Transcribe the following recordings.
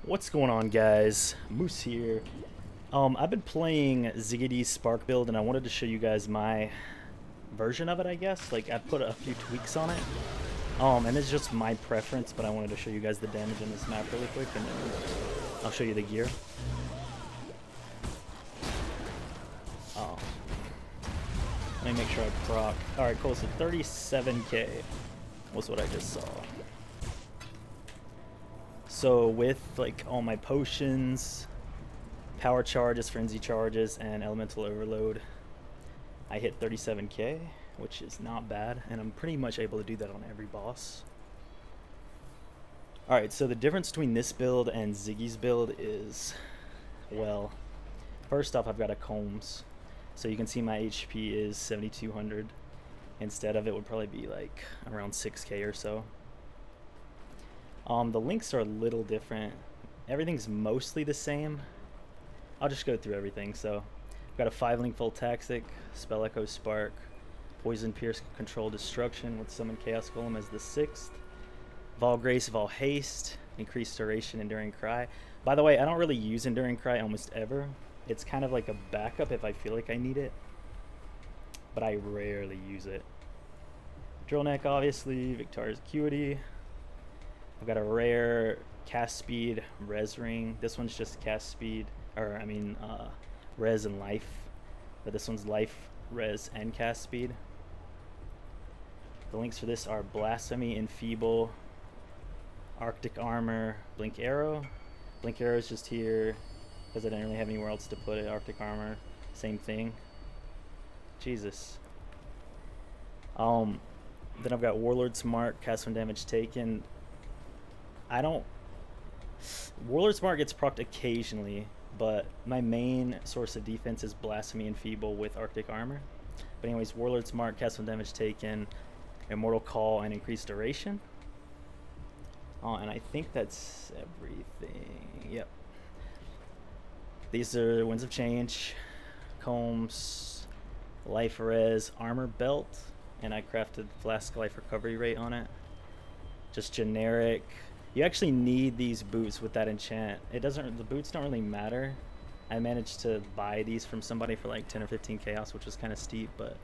What's going on, guys? Moose here. I've been playing ZiggyD's Spark build, and I wanted to show you guys my version of it, I guess. Like, I put a few tweaks on it. And it's just my preference, but I wanted to show you guys the damage in this map really quick, and then I'll show you the gear. Oh. Let me make sure I proc. Alright, cool. So 37k was what I just saw. So with like all my potions, power charges, frenzy charges, and elemental overload, I hit 37k, which is not bad, and I'm pretty much able to do that on every boss. Alright, so the difference between this build and Ziggy's build is, well, first off, I've got a Kaom's, so you can see my HP is 7200. Instead of it would probably be like around 6k or so. The links are a little different. Everything's mostly the same. I'll just go through everything. So I've got a 5-link full tactic, Spell Echo Spark, Poison Pierce, Control Destruction with Summon Chaos Golem as the 6th, Vol Grace, Vol Haste, Increased Duration, Enduring Cry. By the way, I don't really use Enduring Cry almost ever. It's kind of like a backup if I feel like I need it, but I rarely use it. Drill Neck, obviously, Victoria's Acuity. I've got a rare cast speed res ring. This one's just cast speed, or I mean res and life, but this one's life, res, and cast speed. The links for this are Blasphemy, Enfeeble, Arctic Armor, Blink Arrow. Blink Arrow is just here because I didn't really have anywhere else to put it. Arctic Armor, same thing. Jesus. Then I've got Warlord's Mark, cast when damage taken. Warlord's Mark gets procced occasionally, but my main source of defense is Blasphemy and Enfeeble with Arctic Armor. But anyways, Warlord's Mark, cast when damage taken, Immortal Call, and Increased Duration. And I think that's everything. Yep. These are Winds of Change, Combs, Life Res, Armor Belt, and I crafted Flask Life Recovery Rate on it. Just generic. You actually need these boots with that enchant. The boots don't really matter. I managed to buy these from somebody for like 10 or 15 chaos, which was kind of steep, but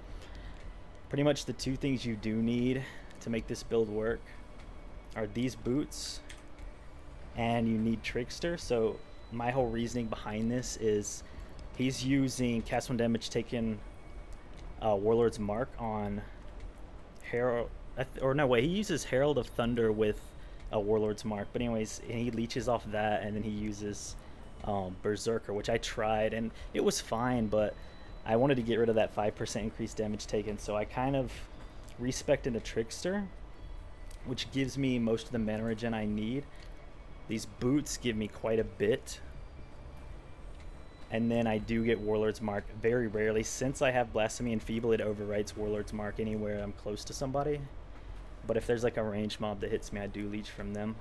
pretty much the two things you do need to make this build work are these boots, and you need Trickster. So my whole reasoning behind this is he's using cast when damage taken Warlord's Mark on Herald, or no wait, he uses Herald of Thunder with a Warlord's Mark, but anyways, he leeches off that, and then he uses Berserker, which I tried and it was fine, but I wanted to get rid of that 5% increased damage taken, so I kind of respected a Trickster, which gives me most of the mana regen I need. These boots give me quite a bit, and then I do get Warlord's Mark very rarely. Since I have Blasphemy and Enfeeble, it overwrites Warlord's Mark anywhere I'm close to somebody. But if there's like a ranged mob that hits me, I do leech from them.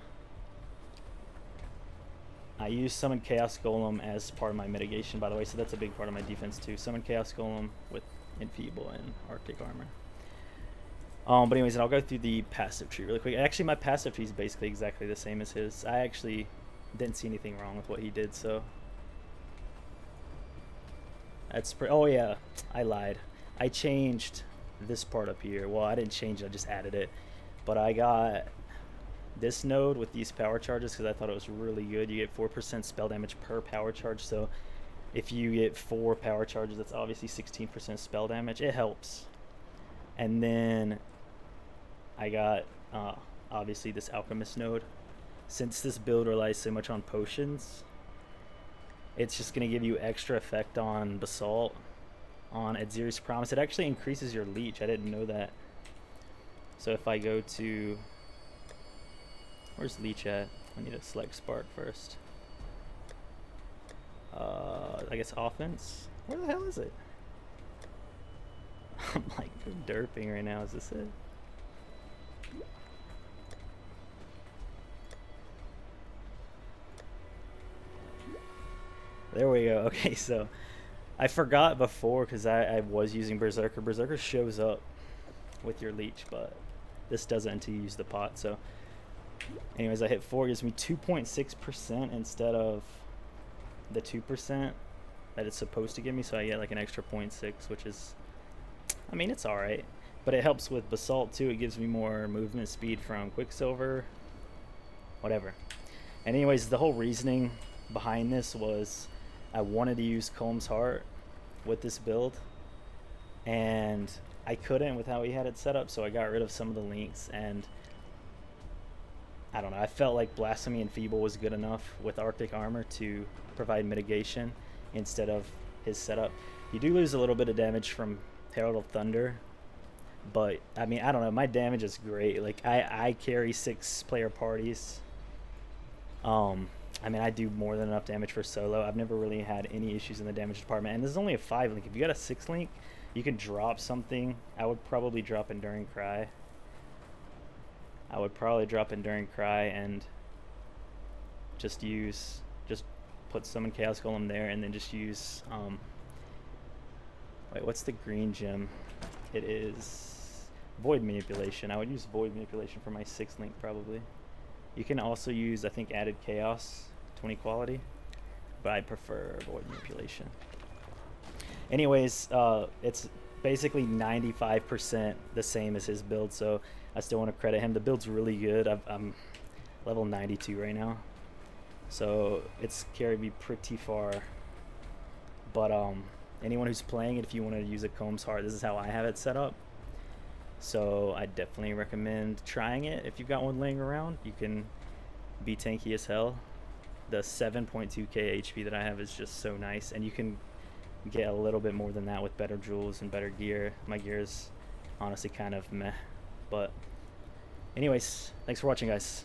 I use Summon Chaos Golem as part of my mitigation, by the way, so that's a big part of my defense too. Summon Chaos Golem with Enfeeble and Arctic Armor. But anyways, and I'll go through the passive tree really quick. Actually, my passive tree is basically exactly the same as his. I actually didn't see anything wrong with what he did, so that's oh yeah, I lied. I changed this part up here. Well, I didn't change it, I just added it. But I got this node with these power charges because I thought it was really good. You get 4% spell damage per power charge, so if you get 4 power charges, that's obviously 16% spell damage. It helps. And then I got obviously this alchemist node. Since this build relies so much on potions, it's just going to give you extra effect on basalt, on Adziri's Promise. It actually increases your leech. I didn't know that. So if I go to, where's leech at? I need to select spark first. I guess offense. Where the hell is it? I'm like derping right now. Is this it? There we go. Okay, so I forgot before because I was using Berserker. Berserker shows up with your leech, but this doesn't until you use the pot. So Anyways, I hit 4, gives me 2.6% instead of the 2% that it's supposed to give me, so I get like an extra 0.6, which is, I mean, it's alright. But it helps with basalt too. It gives me more movement speed from quicksilver, whatever. And anyways, the whole reasoning behind this was I wanted to use Kaom's Heart with this build, and I couldn't with how he had it set up, so I got rid of some of the links, and I don't know, I felt like Blasphemy and Enfeeble was good enough with Arctic Armor to provide mitigation instead of his setup. You do lose a little bit of damage from Herald of Thunder, but I mean, I don't know, my damage is great. Like I carry 6-player parties. I mean, I do more than enough damage for solo. I've never really had any issues in the damage department, and this is only a 5 link. If you got a 6 link, you can drop something. I would probably drop Enduring Cry. And just put Summon Chaos Golem there, and then just use wait, what's the green gem? It is Void Manipulation. I would use Void Manipulation for my 6 link probably. You can also use, I think, Added Chaos, 20 quality, but I prefer Void Manipulation. Anyways, it's basically 95% the same as his build, so I still want to credit him. The build's really good. I'm level 92 right now, so it's carried me pretty far. But anyone who's playing it, if you want to use a Kaom's Heart, this is how I have it set up. So I definitely recommend trying it. If you've got one laying around, you can be tanky as hell. The 7.2k HP that I have is just so nice, and you can get a little bit more than that with better jewels and better gear. My gear is honestly kind of meh, but anyways, thanks for watching, guys.